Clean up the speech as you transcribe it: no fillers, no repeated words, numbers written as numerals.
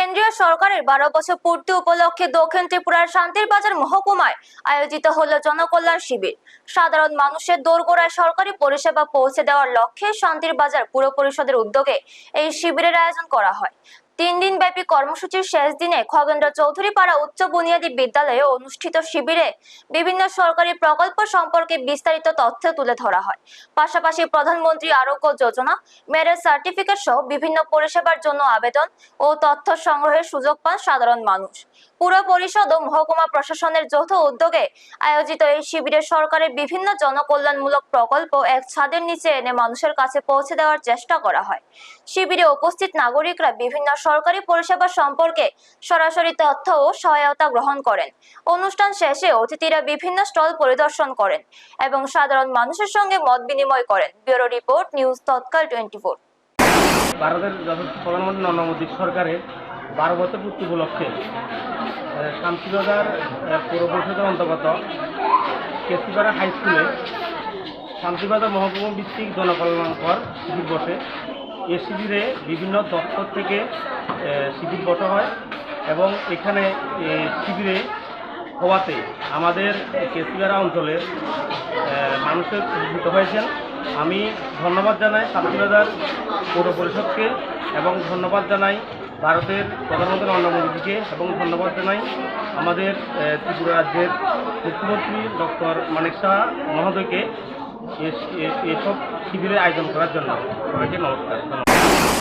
কেন্দ্রীয় সরকারের 12 বছর পূর্তি উপলক্ষে দক্ষিণ ত্রিপুরার শান্তিরবাজার মহকুমায় আয়োজিত হলো জনকল্যাণ শিবির। সাধারণ মানুষের দোরগোড়ায় সরকারি পরিষেবা পৌঁছে দেওয়ার লক্ষ্যে শান্তিরবাজার পুর পরিষদের উদ্যোগে এই শিবিরের আয়োজন করা হয়। 3 দিন ব্যাপী কর্মসূচির শেষ দিনে খগেন্দ্র চৌধুরী পাড়া উচ্চ বুনিয়াদী বিদ্যালয়ে অনুষ্ঠিত শিবিরে বিভিন্ন সরকারি প্রকল্প সম্পর্কে বিস্তারিত তথ্য তুলে ধরা হয়। পাশাপাশি প্রধানমন্ত্রী আরোগ্য যোজনা, ম্যারেজ সার্টিফিকেট সহ বিভিন্ন পরিষেবার জন্য আবেদন ও তথ্য সংগ্রহের সুযোগ পান সাধারণ মানুষ। পুর পরিষদ ও মহকুমা প্রশাসনের যৌথ উদ্যোগে আয়োজিত এই শিবিরে সরকারের বিভিন্ন জনকল্যাণমূলক প্রকল্প এক ছাদের নিচে এনে মানুষের কাছে পৌঁছে দেওয়ার চেষ্টা করা হয়। শিবিরে উপস্থিত নাগরিকরা বিভিন্ন সরকারি পরিষেবা সম্পর্কে সরাসরি তথ্য ও সহায়তা গ্রহণ করেন। অনুষ্ঠান শেষে অতিথিরা বিভিন্ন স্টল পরিদর্শন করেন এবং সাধারণ মানুষের সঙ্গে মত বিনিময় করেন। ব্যুরো রিপোর্ট, নিউজ তৎকাল 24। ভারতের প্রধানমন্ত্রী নরেন্দ্র মোদী সরকারের 12 বছর পূর্তি উপলক্ষে শান্তিবাজার পৌর পরিষদের অন্তর্গত কেসিপাড়া হাই স্কুলে শান্তিবাজার মহকুমা ভিত্তিক জনকল্যাণকর শিবির বসে। এই শিবিরে বিভিন্ন দপ্তর থেকে শিবির বসা হয় এবং এখানে শিবিরে হওয়াতে আমাদের কেসিপাড়া অঞ্চলের মানুষের উপকৃত হয়েছেন। আমি ধন্যবাদ জানাই শান্তিবাজার পৌর পরিষদকে এবং ধন্যবাদ জানাই ভারতের প্রধানমন্ত্রী নরেন্দ্র মোদীজিকে এবং ধন্যবাদ জানাই আমাদের ত্রিপুরা রাজ্যের মুখ্যমন্ত্রী ডক্টর মানিক সাহা মহোদয়কে এসব শিবিরের আয়োজন করার জন্য। সবাইকে নমস্কার।